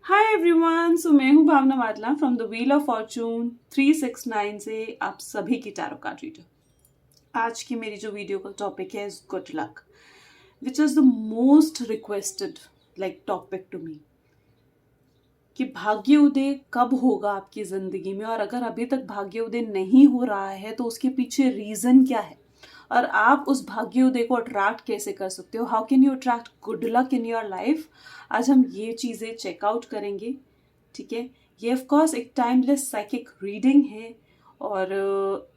Hi everyone, सो मैं हूँ भावना वाटला from the wheel of Fortune 369 से आप सभी की टैरो कार्ड रीडर। आज की मेरी जो वीडियो का टॉपिक है is good luck, which is the most requested topic to me कि भाग्य उदय कब होगा आपकी ज़िंदगी में, और अगर अभी तक भाग्य उदय नहीं हो रहा है तो उसके पीछे रीज़न क्या है और आप उस भाग्योदय को अट्रैक्ट कैसे कर सकते हो। How can you attract good luck in your life. आज हम ये चीज़ें चेकआउट करेंगे। ठीक है, ये ऑफ कोर्स एक टाइमलेस साइकिक रीडिंग है और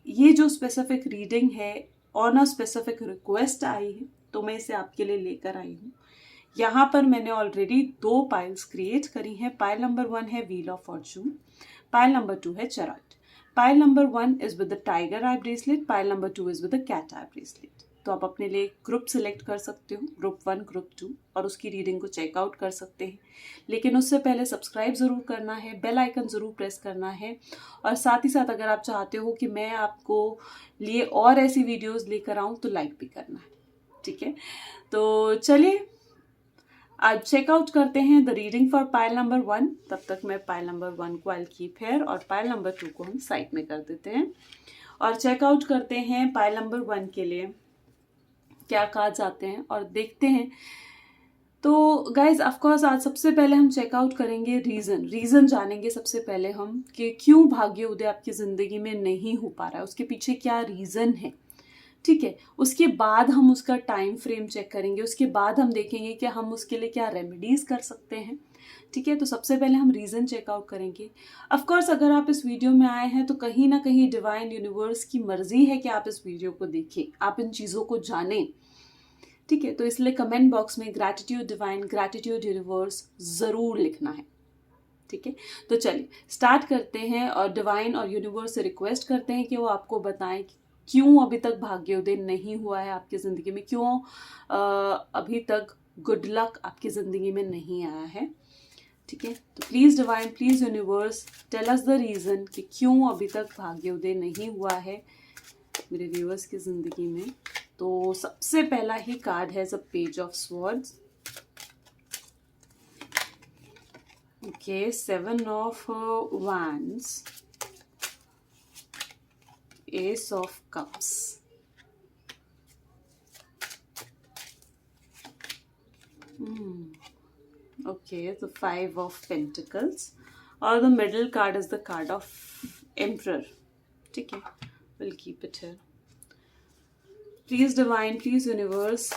ये जो स्पेसिफिक रीडिंग है ऑन अ स्पेसिफिक रिक्वेस्ट आई है, तो मैं इसे आपके लिए लेकर आई हूँ। यहाँ पर मैंने ऑलरेडी 2 पाइल्स क्रिएट करी हैं। पाइल नंबर 1 है wheel of fortune, pile number 2 है chariot. Pile number 1 is with the tiger eye bracelet, pile number 2 is with the cat eye bracelet. तो आप अपने लिए ग्रुप सिलेक्ट कर सकते हो, ग्रुप 1, ग्रुप 2, और उसकी रीडिंग को चेकआउट कर सकते हैं। लेकिन उससे पहले सब्सक्राइब ज़रूर करना है, बेल आइकन ज़रूर प्रेस करना है, और साथ ही साथ अगर आप चाहते हो कि मैं आपको लिए और ऐसी वीडियोज़ लेकर आऊँ तो लाइक भी करना है। ठीक है, तो चलिए आज चेकआउट करते हैं the reading for pile number 1। तब तक मैं पाइल नंबर 1 को आई कीप हियर और पाइल नंबर 2 को हम साइड में कर देते हैं और चेकआउट करते हैं पाइल नंबर 1 के लिए क्या कार्ड्स आते हैं और देखते हैं। तो गाइज ऑफकोर्स आज सबसे पहले हम चेकआउट करेंगे रीज़न जानेंगे सबसे पहले हम कि क्यों भाग्य उदय आपकी ज़िंदगी में नहीं हो पा रहा है, उसके पीछे क्या रीज़न है। ठीक है, उसके बाद हम उसका टाइम फ्रेम चेक करेंगे, उसके बाद हम देखेंगे कि हम उसके लिए क्या रेमेडीज कर सकते हैं। ठीक है, तो सबसे पहले हम रीज़न चेकआउट करेंगे। ऑफ कोर्स अगर आप इस वीडियो में आए हैं तो कहीं ना कहीं डिवाइन यूनिवर्स की मर्जी है कि आप इस वीडियो को देखें, आप इन चीज़ों को जानें। ठीक है, तो इसलिए कमेंट बॉक्स में ग्रैटिट्यूड डिवाइन, ग्रैटिट्यूड यूनिवर्स ज़रूर लिखना है। ठीक है, तो चलिए स्टार्ट करते हैं और डिवाइन और यूनिवर्स से रिक्वेस्ट करते हैं कि वो आपको बताएं क्यों अभी तक भाग्योदय नहीं हुआ है आपकी ज़िंदगी में, क्यों अभी तक गुड लक आपकी ज़िंदगी में नहीं आया है। ठीक है, तो please divine, please universe tell us the reason कि क्यों अभी तक भाग्योदय नहीं हुआ है मेरे व्यूअर्स की ज़िंदगी में। तो सबसे पहला ही कार्ड है the page of swords. Okay, 7 of wands, Ace of Cups, okay, the 5 of Pentacles, or the middle card is the card of Emperor. ठीक है, we'll keep it here. Please divine, please universe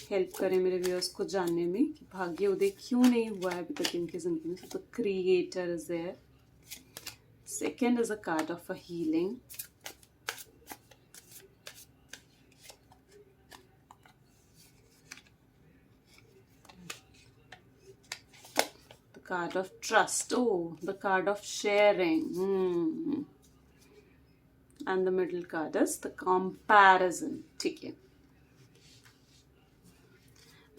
help करें मेरे viewers को जानने में कि भाग्य उदय क्यों नहीं हुआ है अभी तक इनकी जिंदगी में। So the creator is there. Second is a card of a healing. Card of trust. Oh, the card of sharing. And the middle card is the comparison. ठीक है,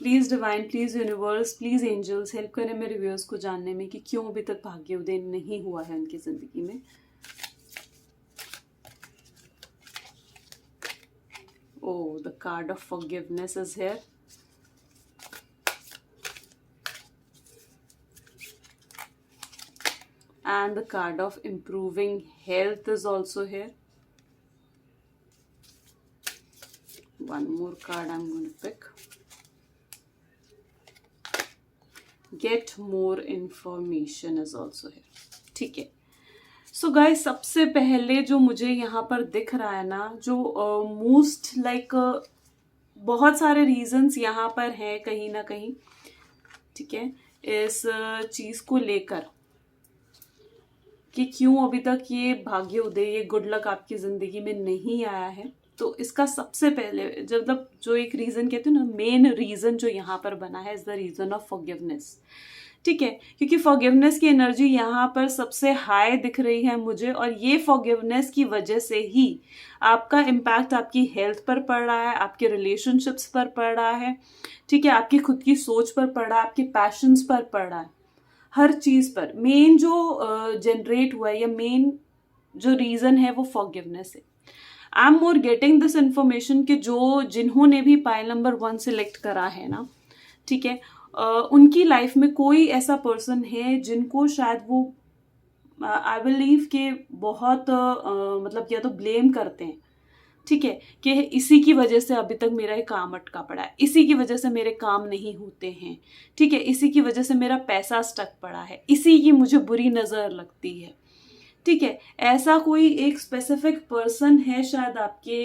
please divine, please universe, please angels help करें मेरे viewers को जानने में कि क्यों अभी तक भाग्य उदय नहीं हुआ है उनकी जिंदगी में। Oh, the card of forgiveness is here. And the card of improving health is also here. One more card I'm going to pick. Get more information is also here. ठीक है, सो गाइस सबसे पहले जो मुझे यहाँ पर दिख रहा है ना, जो मोस्ट बहुत सारे रीजंस यहाँ पर हैं कहीं ना कहीं। ठीक है, इस चीज़ को लेकर कि क्यों अभी तक ये भाग्य उदय, ये गुड लक आपकी ज़िंदगी में नहीं आया है। तो इसका सबसे पहले मतलब जो एक रीज़न कहते हैं ना, मेन रीज़न जो यहाँ पर बना है is the reason of forgiveness. ठीक है, क्योंकि फॉरगिवनेस की एनर्जी यहाँ पर सबसे हाई दिख रही है मुझे, और ये फॉरगिवनेस की वजह से ही आपका इम्पैक्ट आपकी हेल्थ पर पड़ रहा है, आपके रिलेशनशिप्स पर पड़ रहा है। ठीक है, आपकी खुद की सोच पर पड़ रहा है, आपके पैशंस पर पड़ रहा है, हर चीज़ पर। मेन जो जनरेट हुआ है या मेन जो रीज़न है वो फॉरगिवनेस है। I am more getting this information कि जिन्होंने भी पाइल नंबर 1 सिलेक्ट करा है ना, ठीक है, उनकी लाइफ में कोई ऐसा पर्सन है जिनको शायद वो आई बिलीव के बहुत मतलब या तो ब्लेम करते हैं, ठीक है, कि इसी की वजह से अभी तक मेरा ये काम अटका पड़ा है, इसी की वजह से मेरे काम नहीं होते हैं, ठीक है, इसी की वजह से मेरा पैसा स्टक पड़ा है, इसी की मुझे बुरी नज़र लगती है, ठीक है। ऐसा कोई एक स्पेसिफिक पर्सन है शायद आपके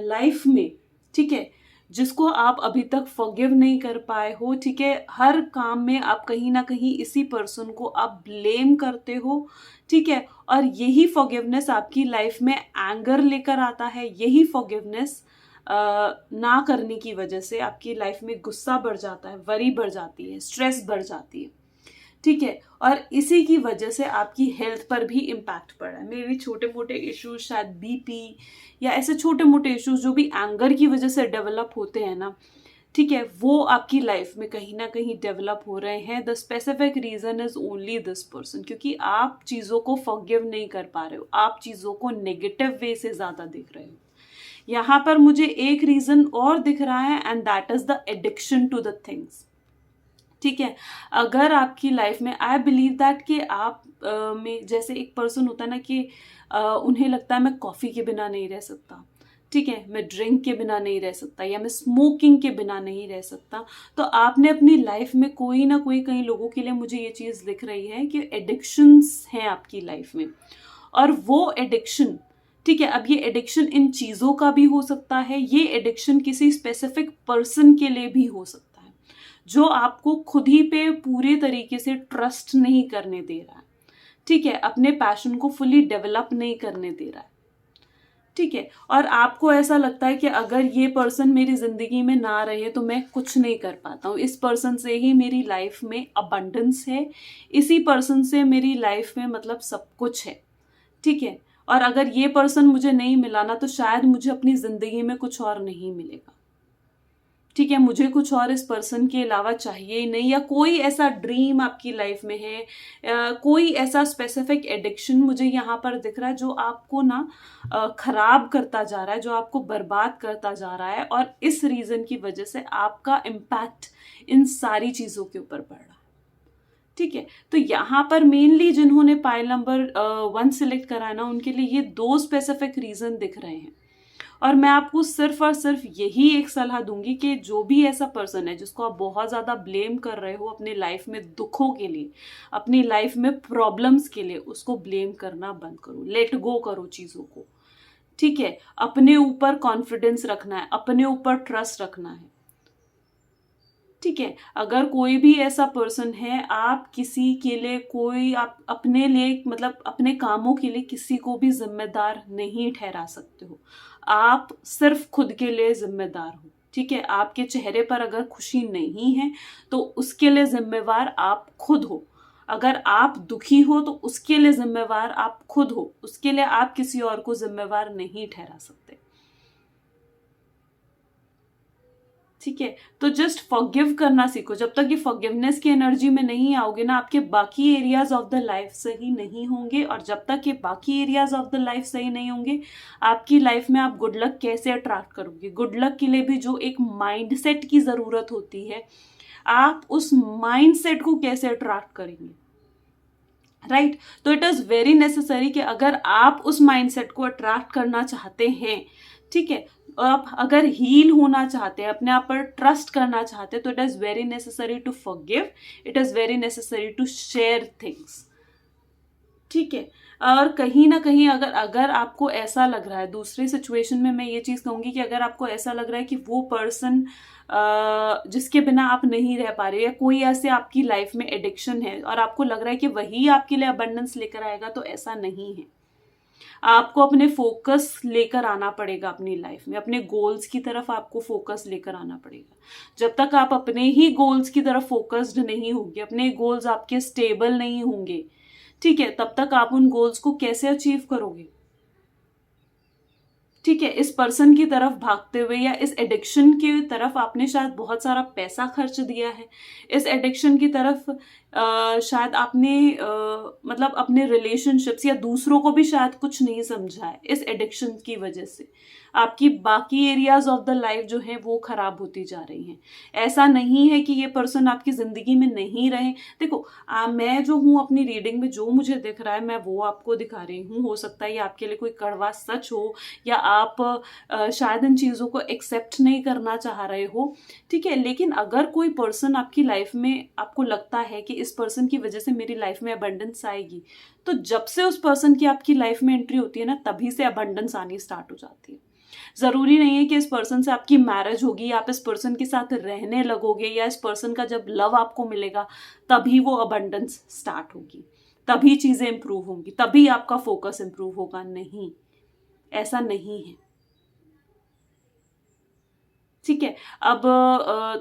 लाइफ में, ठीक है, जिसको आप अभी तक फॉरगिव नहीं कर पाए हो, ठीक है। हर काम में आप कहीं ना कहीं इसी पर्सन को आप ब्लेम करते हो, ठीक है, और यही फॉरगिवनेस आपकी लाइफ में एंगर लेकर आता है, यही फॉरगिवनेस ना करने की वजह से आपकी लाइफ में गुस्सा बढ़ जाता है, वरी बढ़ जाती है, स्ट्रेस बढ़ जाती है, ठीक है, और इसी की वजह से आपकी हेल्थ पर भी इम्पैक्ट पड़ रहा है। मे भी छोटे मोटे इश्यूज, शायद बीपी या ऐसे छोटे मोटे इश्यूज जो भी एंगर की वजह से डेवलप होते हैं ना, ठीक है, वो आपकी लाइफ में कहीं ना कहीं डेवलप हो रहे हैं। The specific reason is only this person, क्योंकि आप चीज़ों को फॉरगिव नहीं कर पा रहे हो, आप चीज़ों को नेगेटिव वे से ज़्यादा देख रहे हो। यहाँ पर मुझे एक रीजन और दिख रहा है, and that is the addiction to the things, ठीक है। अगर आपकी लाइफ में, आई बिलीव दैट कि आप में जैसे एक पर्सन होता है ना कि उन्हें लगता है मैं कॉफ़ी के बिना नहीं रह सकता, ठीक है, मैं ड्रिंक के बिना नहीं रह सकता, या मैं स्मोकिंग के बिना नहीं रह सकता, तो आपने अपनी लाइफ में कोई ना कोई, कई लोगों के लिए मुझे ये चीज़ दिख रही है कि एडिक्शंस हैं आपकी लाइफ में, और वो एडिक्शन, ठीक है, अब ये एडिक्शन इन चीज़ों का भी हो सकता है, ये एडिक्शन किसी स्पेसिफिक पर्सन के लिए भी हो सकता है जो आपको खुद ही पे पूरे तरीके से ट्रस्ट नहीं करने दे रहा है, ठीक है, अपने पैशन को फुली डेवलप नहीं करने दे रहा है, ठीक है, और आपको ऐसा लगता है कि अगर ये पर्सन मेरी जिंदगी में ना रहे तो मैं कुछ नहीं कर पाता हूँ, इस पर्सन से ही मेरी लाइफ में अबंडेंस है, इसी पर्सन से मेरी लाइफ में मतलब सब कुछ है, ठीक है, और अगर ये पर्सन मुझे नहीं मिला ना तो शायद मुझे अपनी जिंदगी में कुछ और नहीं मिलेगा, ठीक है, मुझे कुछ और इस पर्सन के अलावा चाहिए ही नहीं, या कोई ऐसा ड्रीम आपकी लाइफ में है, कोई ऐसा स्पेसिफिक एडिक्शन मुझे यहाँ पर दिख रहा है जो आपको ना खराब करता जा रहा है, जो आपको बर्बाद करता जा रहा है, और इस रीजन की वजह से आपका इम्पैक्ट इन सारी चीज़ों के ऊपर पड़ रहा है, ठीक है। तो यहाँ पर मेनली जिन्होंने पाइल नंबर 1 सिलेक्ट करा है ना, उनके लिए ये 2 स्पेसिफिक रीजन दिख रहे हैं, और मैं आपको सिर्फ और सिर्फ यही एक सलाह दूंगी कि जो भी ऐसा पर्सन है जिसको आप बहुत ज़्यादा ब्लेम कर रहे हो अपने लाइफ में दुखों के लिए, अपनी लाइफ में प्रॉब्लम्स के लिए, उसको ब्लेम करना बंद करो, लेट गो करो चीज़ों को, ठीक है, अपने ऊपर कॉन्फिडेंस रखना है, अपने ऊपर ट्रस्ट रखना है, ठीक है। अगर कोई भी ऐसा पर्सन है, आप किसी के लिए कोई, आप अपने लिए मतलब अपने कामों के लिए किसी को भी जिम्मेदार नहीं ठहरा सकते हो, आप सिर्फ खुद के लिए जिम्मेदार हो, ठीक है। आपके चेहरे पर अगर खुशी नहीं है तो उसके लिए जिम्मेवार आप खुद हो, अगर आप दुखी हो तो उसके लिए जिम्मेवार आप खुद हो, उसके लिए आप किसी और को जिम्मेवार नहीं ठहरा सकते, ठीक है। तो जस्ट फॉरगिव करना सीखो, जब तक ये फॉरगिवनेस की एनर्जी में नहीं आओगे ना, आपके बाकी एरियाज ऑफ द लाइफ सही नहीं होंगे, और जब तक ये बाकी एरियाज ऑफ द लाइफ सही नहीं होंगे, आपकी लाइफ में आप गुड लक कैसे अट्रैक्ट करोगे। गुड लक के लिए भी जो एक माइंडसेट की जरूरत होती है, आप उस माइंडसेट को कैसे अट्रैक्ट करेंगे, राइट। तो इट इज वेरी नेसेसरी कि अगर आप उस माइंडसेट को अट्रैक्ट करना चाहते हैं, ठीक है, आप अगर हील होना चाहते हैं, अपने आप पर ट्रस्ट करना चाहते हैं, तो it is very necessary to forgive, it is very necessary to share things, ठीक है। और कहीं ना कहीं अगर आपको ऐसा लग रहा है, दूसरी सिचुएशन में मैं ये चीज़ कहूँगी कि अगर आपको ऐसा लग रहा है कि वो पर्सन जिसके बिना आप नहीं रह पा रहे, या कोई ऐसे आपकी लाइफ में एडिक्शन है और आपको लग रहा है कि वही आपके लिए अबंडेंस लेकर आएगा, तो ऐसा नहीं है। आपको अपने फोकस लेकर आना पड़ेगा अपनी लाइफ में, अपने गोल्स की तरफ आपको फोकस लेकर आना पड़ेगा। जब तक आप अपने ही गोल्स की तरफ फोकस्ड नहीं होंगे, अपने गोल्स आपके स्टेबल नहीं होंगे, ठीक है, तब तक आप उन गोल्स को कैसे अचीव करोगे, ठीक है। इस पर्सन की तरफ भागते हुए या इस एडिक्शन की तरफ आपने शायद बहुत सारा पैसा खर्च दिया है, इस एडिक्शन की तरफ शायद आपने मतलब अपने रिलेशनशिप्स या दूसरों को भी शायद कुछ नहीं समझा है। इस एडिक्शन की वजह से आपकी बाकी एरियाज ऑफ द लाइफ जो है वो खराब होती जा रही हैं। ऐसा नहीं है कि ये पर्सन आपकी जिंदगी में नहीं रहे। देखो मैं जो हूँ अपनी रीडिंग में जो मुझे दिख रहा है मैं वो आपको दिखा रही हूँ। हो सकता है ये आपके लिए कोई कड़वा सच हो या आप शायद इन चीज़ों को एक्सेप्ट नहीं करना चाह रहे हो, ठीक है। लेकिन अगर कोई पर्सन आपकी लाइफ में आपको लगता है कि इस पर्सन की वजह से मेरी लाइफ में अबंडेंस आएगी, तो जब से उस पर्सन की आपकी लाइफ में एंट्री होती है ना, तभी से अबंडेंस आनी स्टार्ट हो जाती है। जरूरी नहीं है कि इस पर्सन से आपकी मैरिज होगी, आप इस पर्सन के साथ रहने लगोगे या इस पर्सन का जब लव आपको मिलेगा तभी वो अबंडेंस स्टार्ट होगी, तभी चीजें इंप्रूव होंगी, तभी आपका फोकस इंप्रूव होगा। नहीं, ऐसा नहीं है, ठीक है। अब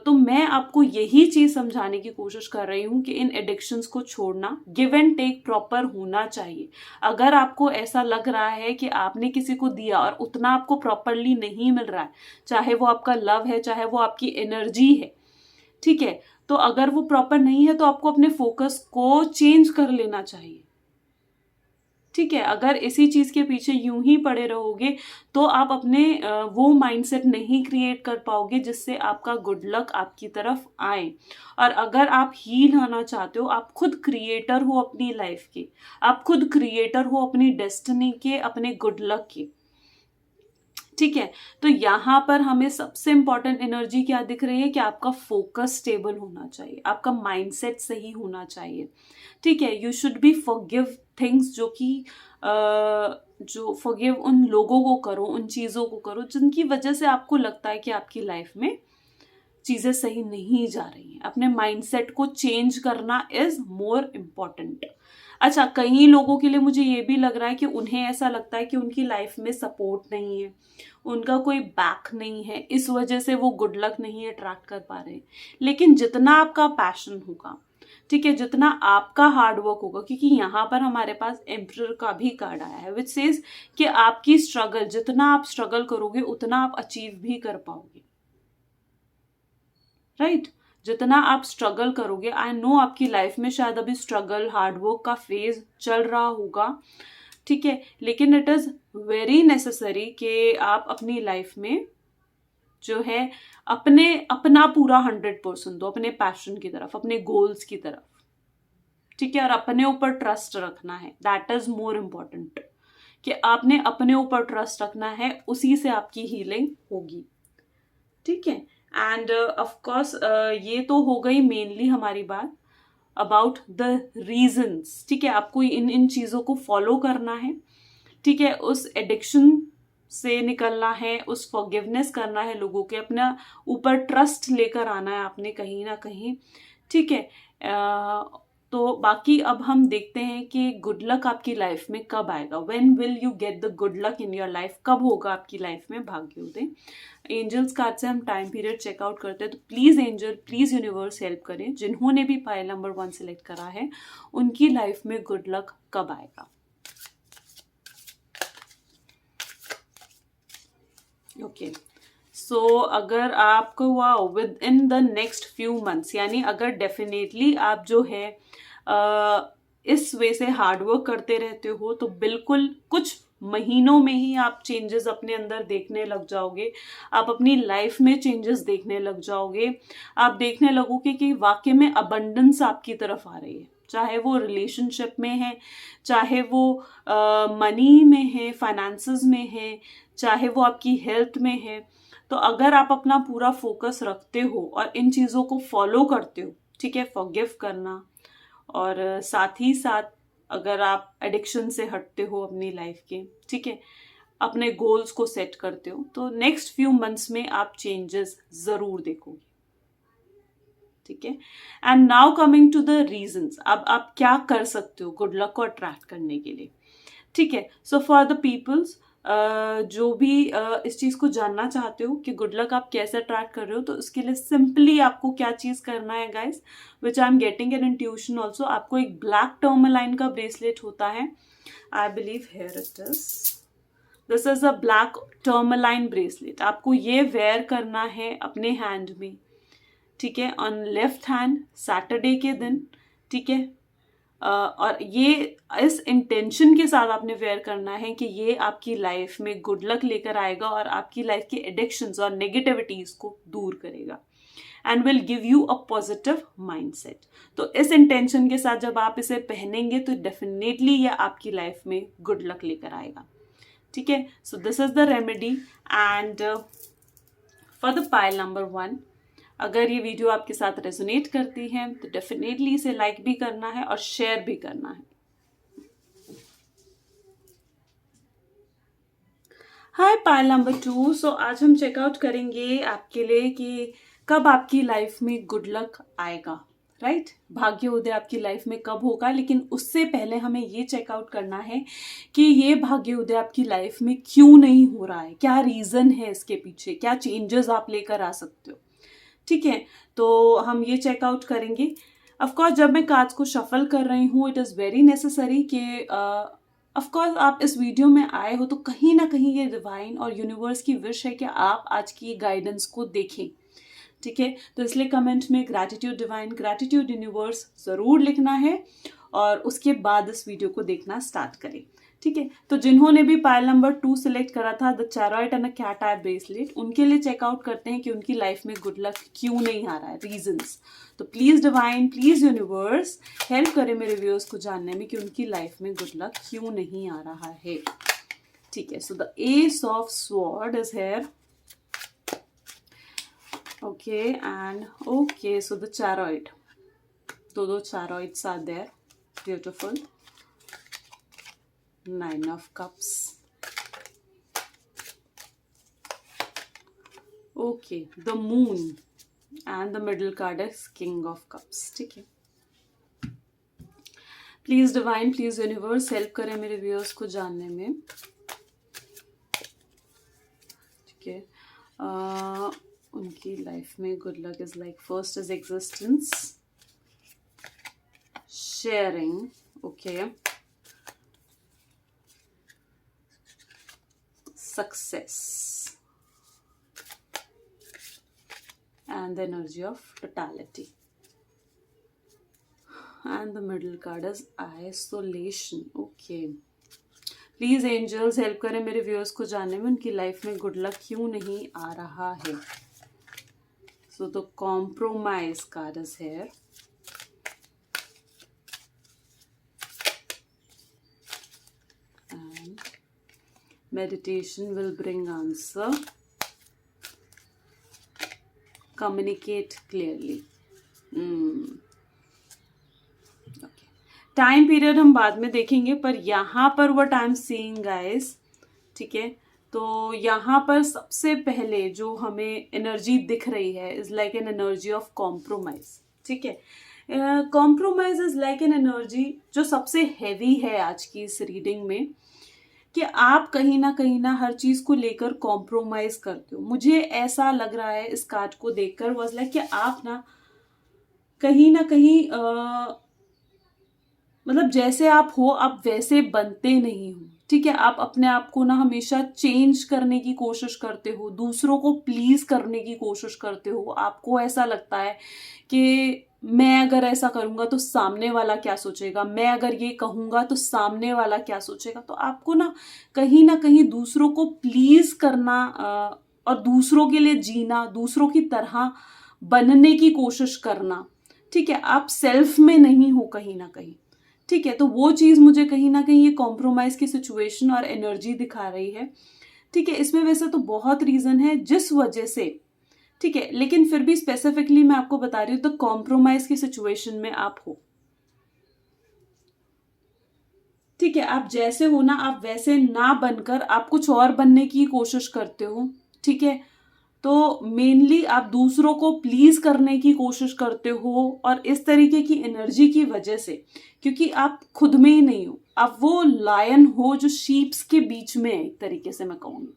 तो मैं आपको यही चीज समझाने की कोशिश कर रही हूं कि इन एडिक्शंस को छोड़ना गिव एंड टेक प्रॉपर होना चाहिए। अगर आपको ऐसा लग रहा है कि आपने किसी को दिया और उतना आपको प्रॉपरली नहीं मिल रहा है, चाहे वो आपका लव है, चाहे वो आपकी एनर्जी है, ठीक है, तो अगर वो प्रॉपर नहीं है तो आपको अपने फोकस को चेंज कर लेना चाहिए, ठीक है। अगर इसी चीज के पीछे यूं ही पड़े रहोगे तो आप अपने वो माइंडसेट नहीं क्रिएट कर पाओगे जिससे आपका गुड लक आपकी तरफ आए। और अगर आप हील होना चाहते हो, आप खुद क्रिएटर हो अपनी लाइफ के, आप खुद क्रिएटर हो अपनी डेस्टिनी के, अपने गुड लक के, ठीक है। तो यहां पर हमें सबसे इंपॉर्टेंट एनर्जी क्या दिख रही है कि आपका फोकस स्टेबल होना चाहिए, आपका माइंडसेट सही होना चाहिए, ठीक है। You should be forgive things, जो फॉरगिव उन लोगों को करो, उन चीजों को करो जिनकी वजह से आपको लगता है कि आपकी लाइफ में चीजें सही नहीं जा रही हैं। अपने माइंडसेट को चेंज करना इज मोर इम्पॉर्टेंट। अच्छा, कई लोगों के लिए मुझे ये भी लग रहा है कि उन्हें ऐसा लगता है कि उनकी लाइफ में सपोर्ट नहीं है, उनका कोई बैक नहीं है, इस वजह से वो गुड लक नहीं अट्रैक्ट कर पा रहे। लेकिन जितना आपका पैशन होगा, ठीक है, जितना आपका हार्डवर्क होगा, क्योंकि यहाँ पर हमारे पास एम्परर का भी कार्ड आया है विच सेज कि आपकी स्ट्रगल, जितना आप स्ट्रगल करोगे उतना आप अचीव भी कर पाओगे, राइट। जितना आप स्ट्रगल करोगे, आई नो आपकी लाइफ में शायद अभी स्ट्रगल हार्डवर्क का फेज चल रहा होगा, ठीक है, लेकिन इट इज वेरी नेसेसरी कि आप अपनी लाइफ में जो है अपना पूरा 100% दो अपने पैशन की तरफ, अपने गोल्स की तरफ, ठीक है। और अपने ऊपर ट्रस्ट रखना है, दैट इज मोर इम्पोर्टेंट, कि आपने अपने ऊपर ट्रस्ट रखना है, उसी से आपकी हीलिंग होगी, ठीक है। एंड ऑफ कोर्स ये तो हो गई मेनली हमारी बात अबाउट द रीजंस, ठीक है। आपको इन चीजों को फॉलो करना है, ठीक है। उस एडिक्शन से निकलना है, उस फॉरगिवनेस करना है, लोगों के अपना ऊपर ट्रस्ट लेकर आना है आपने कहीं ना कहीं, ठीक है। तो बाकी अब हम देखते हैं कि गुड लक आपकी लाइफ में कब आएगा, when will you get the good luck in your life, कब होगा आपकी लाइफ में भाग्योदय। एंजल्स कार्ड से हम टाइम पीरियड चेकआउट करते हैं, तो please angel, please universe help करें। जिन्होंने भी पाइल नंबर 1 सिलेक्ट करा है उनकी लाइफ में गुड लक कब आएगा। ओके, सो अगर आपको हुआ with in the next few months, यानी अगर डेफिनेटली आप जो है इस वे से हार्डवर्क करते रहते हो तो बिल्कुल कुछ महीनों में ही आप चेंजेस अपने अंदर देखने लग जाओगे, आप अपनी लाइफ में चेंजेस देखने लग जाओगे। आप देखने लगोगे कि वाकई में अबंडेंस आपकी तरफ आ रही है, चाहे वो रिलेशनशिप में है, चाहे वो मनी में है, फाइनेंसेस में है, चाहे वो आपकी हेल्थ में है। तो अगर आप अपना पूरा फोकस रखते हो और इन चीज़ों को फॉलो करते हो, ठीक है, फॉरगिव करना, और साथ ही साथ अगर आप एडिक्शन से हटते हो अपनी लाइफ के, ठीक है, अपने गोल्स को सेट करते हो, तो नेक्स्ट फ्यू मंथ्स में आप चेंजेस जरूर देखोगे, ठीक है। And now coming to the reasons, अब आप क्या कर सकते हो गुड लक को अट्रैक्ट करने के लिए, ठीक है। सो फॉर द पीपल्स जो भी इस चीज को जानना चाहते हो कि गुड लक आप कैसे अट्रैक्ट कर रहे हो, तो उसके लिए सिंपली आपको क्या चीज करना है guys, which I am getting an intuition also. आपको एक ब्लैक टर्मलाइन का ब्रेसलेट होता है, I believe here it is, this is a black tourmaline bracelet. आपको ये वेयर करना है अपने हैंड में, ठीक है, ऑन लेफ्ट हैंड सैटरडे के दिन, ठीक है। और ये इस इंटेंशन के साथ आपने वेयर करना है कि ये आपकी लाइफ में गुड लक लेकर आएगा और आपकी लाइफ की एडिक्शंस और नेगेटिविटीज को दूर करेगा and will give you a positive mindset. तो इस इंटेंशन के साथ जब आप इसे पहनेंगे तो डेफिनेटली ये आपकी लाइफ में गुड लक लेकर आएगा, ठीक है। So this is the remedy and for the pile number 1, अगर ये वीडियो आपके साथ रेजोनेट करती है तो डेफिनेटली इसे लाइक भी करना है और शेयर भी करना है। हाय पाइल नंबर 2, सो आज हम चेकआउट करेंगे आपके लिए कि कब आपकी लाइफ में गुड लक आएगा, राइट। भाग्य उदय आपकी लाइफ में कब होगा, लेकिन उससे पहले हमें ये चेकआउट करना है कि ये भाग्य उदय आपकी लाइफ में क्यों नहीं हो रहा है, क्या रीजन है इसके पीछे, क्या चेंजेस आप लेकर आ सकते हो, ठीक है। तो हम ये चेकआउट करेंगे। ऑफकोर्स जब मैं कार्ड्स को शफल कर रही हूँ इट इज़ वेरी नेसेसरी कि ऑफकोर्स आप इस वीडियो में आए हो तो कहीं ना कहीं ये डिवाइन और यूनिवर्स की विश है कि आप आज की गाइडेंस को देखें, ठीक है। तो इसलिए कमेंट में ग्रैटिट्यूड डिवाइन, ग्रैटिट्यूड यूनिवर्स ज़रूर लिखना है और उसके बाद इस वीडियो को देखना स्टार्ट करें, ठीक है। तो जिन्होंने भी पाइल नंबर 2 सिलेक्ट करा था the chariot and a cat eye bracelet, उनके लिए चेकआउट करते हैं कि उनकी लाइफ में गुड लक क्यों नहीं आ रहा है, रीजंस। तो please divine, please universe help करें मेरे व्यूअर्स को जानने में कि उनकी लाइफ में गुड लक क्यों नहीं आ रहा है, ठीक है। So the S of sword is here, okay, and okay, so the chariot, दो chariots are there, beautiful, 9 of cups, okay, the moon and the middle card is king of cups, ठीक है। Please divine, please universe help करें मेरे viewers को जानने में, ठीक है। उनकी लाइफ में good luck is like first is existence, sharing, okay, success and the energy of totality, and the middle card is isolation, okay। Please angels help करें मेरे व्यूअर्स को जानने में उनकी लाइफ में गुड लक क्यों नहीं आ रहा है। So the compromise card is here, and meditation will bring answer, communicate clearly, time period हम बाद में देखेंगे, पर यहाँ पर what I am seeing guys, ठीक है। तो यहाँ पर सबसे पहले जो हमें एनर्जी दिख रही है is like an energy of compromise, ठीक है। Compromise is like an energy जो सबसे हैवी है आज की इस रीडिंग में, कि आप कहीं ना हर चीज को लेकर कॉम्प्रोमाइज करते हो। मुझे ऐसा लग रहा है इस कार्ड को देखकर वाज लाइक कि आप ना कहीं मतलब जैसे आप हो आप वैसे बनते नहीं हो, ठीक है। आप अपने आप को ना हमेशा चेंज करने की कोशिश करते हो, दूसरों को प्लीज करने की कोशिश करते हो। आपको ऐसा लगता है कि मैं अगर ऐसा करूंगा तो सामने वाला क्या सोचेगा, मैं अगर ये कहूंगा तो सामने वाला क्या सोचेगा। तो आपको ना कहीं दूसरों को प्लीज करना और दूसरों के लिए जीना, दूसरों की तरह बनने की कोशिश करना, ठीक है। आप सेल्फ में नहीं हो कहीं ना कहीं, ठीक है। तो वो चीज मुझे कहीं ना कहीं ये कॉम्प्रोमाइज की सिचुएशन और एनर्जी दिखा रही है, ठीक है। इसमें वैसे तो बहुत रीजन है जिस वजह से, ठीक है, लेकिन फिर भी स्पेसिफिकली मैं आपको बता रही हूं तो कॉम्प्रोमाइज की सिचुएशन में आप हो, ठीक है। आप जैसे हो ना आप वैसे ना बनकर आप कुछ और बनने की कोशिश करते हो, ठीक है। तो मेनली आप दूसरों को प्लीज करने की कोशिश करते हो और इस तरीके की एनर्जी की वजह से, क्योंकि आप खुद में ही नहीं हो, आप वो लायन हो जो शीप्स के बीच में है, एक तरीके से मैं कहूँगी।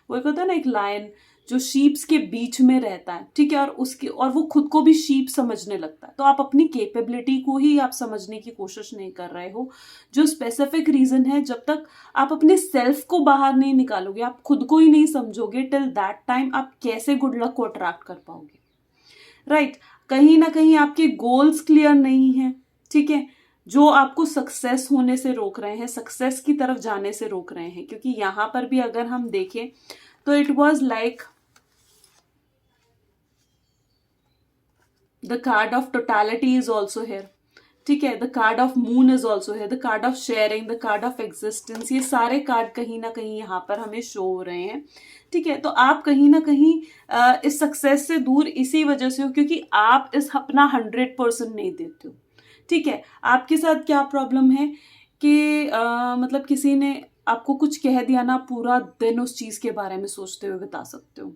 वो एक होता है ना एक लायन जो शीप्स के बीच में रहता है, ठीक है, और वो खुद को भी शीप समझने लगता है। तो आप अपनी कैपेबिलिटी को ही आप समझने की कोशिश नहीं कर रहे हो, जो स्पेसिफिक रीजन है। जब तक आप अपने सेल्फ को बाहर नहीं निकालोगे, आप खुद को ही नहीं समझोगे, टिल दैट टाइम आप कैसे गुड लक को अट्रैक्ट कर पाओगे, राइट। कहीं ना कहीं आपके गोल्स क्लियर नहीं है, ठीक है, जो आपको सक्सेस होने से रोक रहे हैं, सक्सेस की तरफ जाने से रोक रहे हैं। क्योंकि यहां पर भी अगर हम देखें तो it was like the card of totality is also here. ठीक है, the card of moon is also है, the card of sharing, the card of existence, ये सारे कार्ड कहीं ना कहीं यहाँ पर हमें शो हो रहे हैं। ठीक है, तो आप कहीं ना कहीं इस सक्सेस से दूर इसी वजह से हो क्योंकि आप इस अपना 100% नहीं देते हो। ठीक है, आपके साथ क्या प्रॉब्लम है कि मतलब किसी ने आपको कुछ कह दिया ना, पूरा दिन उस चीज के बारे में सोचते हुए बिता सकते हो।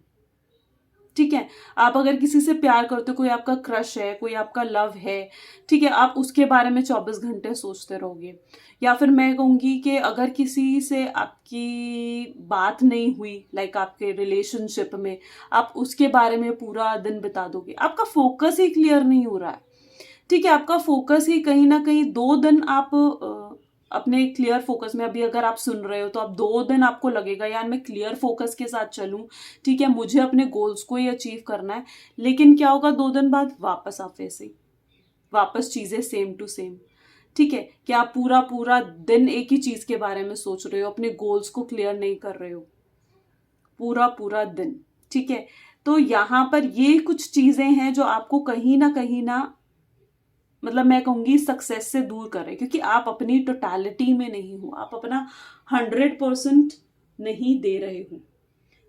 ठीक है, आप अगर किसी से प्यार करते हो, कोई आपका क्रश है, कोई आपका लव है, ठीक है, आप उसके बारे में 24 घंटे सोचते रहोगे। या फिर मैं कहूंगी कि अगर किसी से आपकी बात नहीं हुई, लाइक आपके रिलेशनशिप में, आप उसके बारे में पूरा दिन बिता दोगे। आपका फोकस ही क्लियर नहीं हो रहा है। ठीक है, आपका फोकस ही कहीं ना कहीं 2 दिन आप अपने क्लियर फोकस में, अभी अगर आप सुन रहे हो तो आप 2 दिन आपको लगेगा यार मैं क्लियर फोकस के साथ चलूं, ठीक है, मुझे अपने गोल्स को ही अचीव करना है। लेकिन क्या होगा, 2 दिन बाद वापस आप वैसे ही, वापस चीजें सेम टू सेम। ठीक है, कि आप पूरा पूरा दिन एक ही चीज के बारे में सोच रहे हो, अपने गोल्स को क्लियर नहीं कर रहे हो पूरा पूरा दिन। ठीक है, तो यहां पर ये कुछ चीजें हैं जो आपको कहीं ना मतलब मैं कहूंगी सक्सेस से दूर कर रहे हैं, क्योंकि आप अपनी टोटलिटी में नहीं हो, आप अपना 100% नहीं दे रहे हो।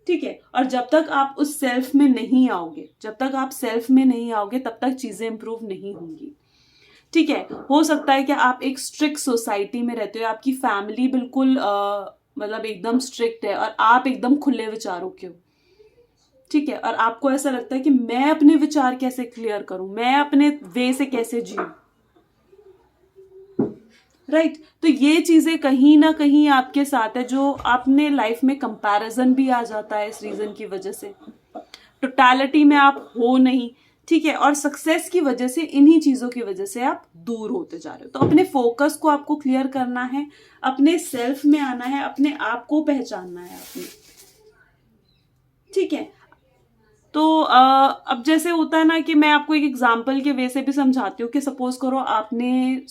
ठीक है, और जब तक आप उस सेल्फ में नहीं आओगे, जब तक आप सेल्फ में नहीं आओगे, तब तक चीजें इंप्रूव नहीं होंगी। ठीक है, हो सकता है कि आप एक स्ट्रिक्ट सोसाइटी में रहते हो, आपकी फैमिली बिल्कुल मतलब एकदम स्ट्रिक्ट है और आप एकदम खुले विचारों के हो। ठीक है, और आपको ऐसा लगता है कि मैं अपने विचार कैसे क्लियर करूं, मैं अपने वे से कैसे जीऊं। राइट, तो ये चीजें कहीं ना कहीं आपके साथ है, जो आपने लाइफ में कंपैरिजन भी आ जाता है इस रीजन की वजह से। टोटलिटी में आप हो नहीं। ठीक है, और सक्सेस की वजह से, इन्हीं चीजों की वजह से आप दूर होते जा रहे हो। तो अपने फोकस को आपको क्लियर करना है, अपने सेल्फ में आना है, अपने आप को पहचानना है अपने। ठीक है, तो अब जैसे होता है ना कि मैं आपको एक एग्जाम्पल के वे से भी समझाती हूँ कि सपोज करो आपने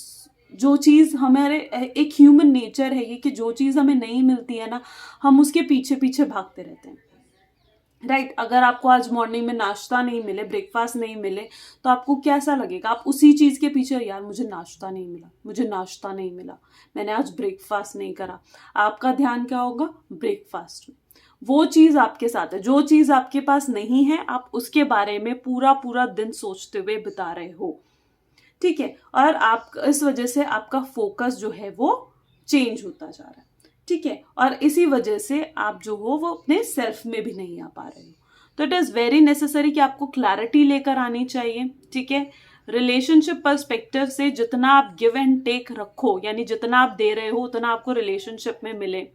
जो चीज, हमारे एक ह्यूमन नेचर है ये कि जो चीज हमें नहीं मिलती है ना, हम उसके पीछे पीछे भागते रहते हैं। राइट, अगर आपको आज मॉर्निंग में नाश्ता नहीं मिले, ब्रेकफास्ट नहीं मिले, तो आपको कैसा लगेगा? आप उसी चीज के पीछे, यार मुझे नाश्ता नहीं मिला, मुझे नाश्ता नहीं मिला, मैंने आज ब्रेकफास्ट नहीं करा। आपका ध्यान क्या होगा? ब्रेकफास्ट में। वो चीज आपके साथ है, जो चीज आपके पास नहीं है, आप उसके बारे में पूरा पूरा दिन सोचते हुए बिता रहे हो। ठीक है, और आप इस वजह से आपका फोकस जो है वो चेंज होता जा रहा है। ठीक है, और इसी वजह से आप जो हो वो अपने सेल्फ में भी नहीं आ पा रहे हो। तो इट इज वेरी नेसेसरी कि आपको क्लैरिटी लेकर आनी चाहिए। ठीक है, रिलेशनशिप पर्सपेक्टिव से जितना आप गिव एंड टेक रखो, यानी जितना आप दे रहे हो उतना आपको रिलेशनशिप में मिले,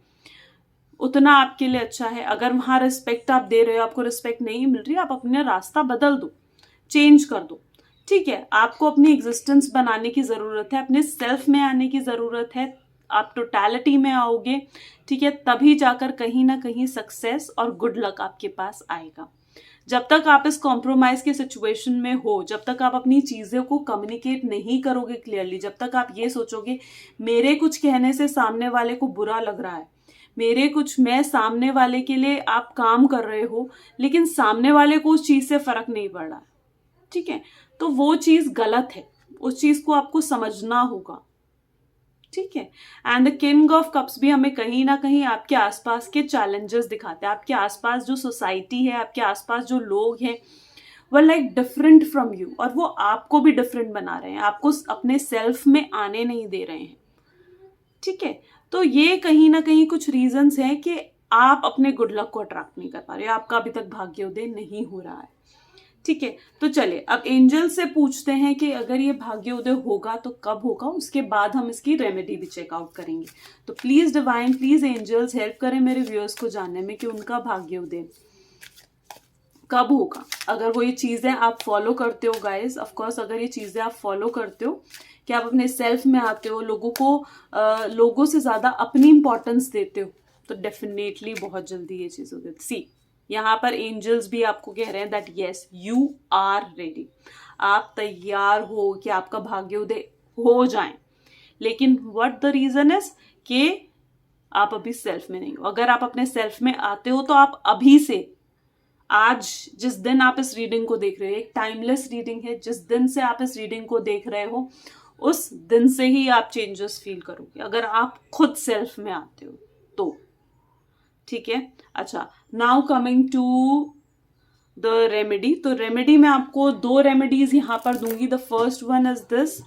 उतना आपके लिए अच्छा है। अगर वहां रिस्पेक्ट आप दे रहे हो, आपको रिस्पेक्ट नहीं मिल रही, आप अपना रास्ता बदल दो, चेंज कर दो। ठीक है, आपको अपनी एग्जिस्टेंस बनाने की जरूरत है, अपने सेल्फ में आने की जरूरत है। आप टोटलिटी में आओगे, ठीक है, तभी जाकर कहीं ना कहीं सक्सेस और गुड लक आपके पास आएगा। जब तक आप इस कॉम्प्रोमाइज के सिचुएशन में हो, जब तक आप अपनी चीजों को कम्युनिकेट नहीं करोगे क्लियरली, जब तक आप ये सोचोगे मेरे कुछ कहने से सामने वाले को बुरा लग रहा है, मेरे कुछ, मैं सामने वाले के लिए आप काम कर रहे हो लेकिन सामने वाले को उस चीज से फर्क नहीं पड़ रहा है, ठीक है, तो वो चीज गलत है, उस चीज को आपको समझना होगा। ठीक है, and the king of cups भी हमें कहीं ना कहीं आपके आसपास के चैलेंजेस दिखाते हैं। आपके आसपास जो सोसाइटी है, आपके आसपास जो लोग हैं, वो लाइक डिफरेंट फ्रॉम यू, और वो आपको भी डिफरेंट बना रहे हैं, आपको अपने सेल्फ में आने नहीं दे रहे हैं। ठीक है, तो ये कहीं ना कहीं कुछ रीजंस हैं कि आप अपने गुड लक को अट्रैक्ट नहीं कर पा रहे, आपका अभी तक भाग्योदय नहीं हो रहा है। ठीक है, तो चले अब एंजल से पूछते हैं कि अगर ये भाग्योदय होगा तो कब होगा, उसके बाद हम इसकी रेमेडी भी चेकआउट करेंगे। तो please divine, please angels help करें मेरे व्यूअर्स को जानने में कि उनका भाग्योदय कब होगा। अगर वो ये चीजें आप फॉलो करते हो गाइस, ऑफ कोर्स अगर ये चीजें आप फॉलो करते हो कि आप अपने सेल्फ में आते हो, लोगों से ज्यादा अपनी इंपॉर्टेंस देते हो, तो डेफिनेटली बहुत जल्दी ये चीज होगी। सी, यहाँ पर एंजल्स भी आपको कह रहे हैं that yes you are ready, आप तैयार हो कि आपका भाग्योदय हो जाएं, लेकिन व्हाट द रीजन इज कि आप अभी सेल्फ में नहीं हो। अगर आप अपने सेल्फ में आते हो तो आप अभी से, आज जिस दिन आप इस रीडिंग को देख रहे हो, एक टाइमलेस रीडिंग है, जिस दिन से आप इस रीडिंग को देख रहे हो उस दिन से ही आप चेंजेस फील करोगे, अगर आप खुद सेल्फ में आते हो तो। ठीक है, अच्छा, now coming to the remedy. तो रेमेडी में आपको 2 रेमेडीज यहां पर दूंगी। The first one is this,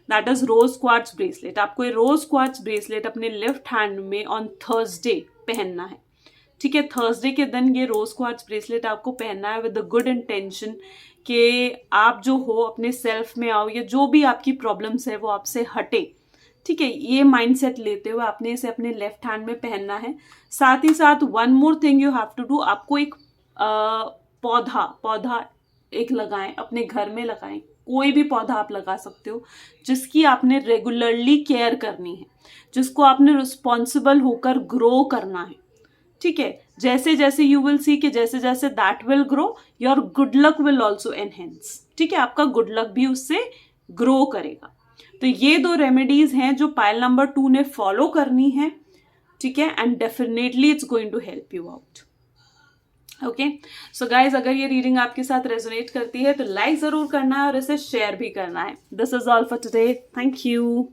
that is rose quartz bracelet. आपको ये रोज क्वार्ट्ज ब्रेसलेट अपने लेफ्ट हैंड में ऑन थर्सडे पहनना है। ठीक है, थर्सडे के दिन ये रोज क्वार्ट्ज ब्रेसलेट आपको पहनना है विद द गुड इंटेंशन कि आप जो हो अपने सेल्फ में आओ, या जो भी आपकी प्रॉब्लम्स है वो आपसे हटे। ठीक है, ये माइंडसेट लेते हुए आपने इसे अपने लेफ्ट हैंड में पहनना है। साथ ही साथ one more thing you have to do, आपको एक पौधा एक लगाएं, अपने घर में लगाएं। कोई भी पौधा आप लगा सकते हो जिसकी आपने रेगुलरली केयर करनी है, जिसको आपने रिस्पॉन्सिबल होकर ग्रो करना है। ठीक है, जैसे जैसे यू विल सी कि जैसे जैसे that will grow, your good luck will also enhance. ठीक है, आपका गुड लक भी उससे ग्रो करेगा। तो ये 2 रेमेडीज हैं जो पाइल नंबर 2 ने फॉलो करनी है। ठीक है, and definitely it's going to help you out. Okay, so guys, अगर ये रीडिंग आपके साथ रेजोनेट करती है तो लाइक जरूर करना है और इसे शेयर भी करना है। This is all for today, thank you.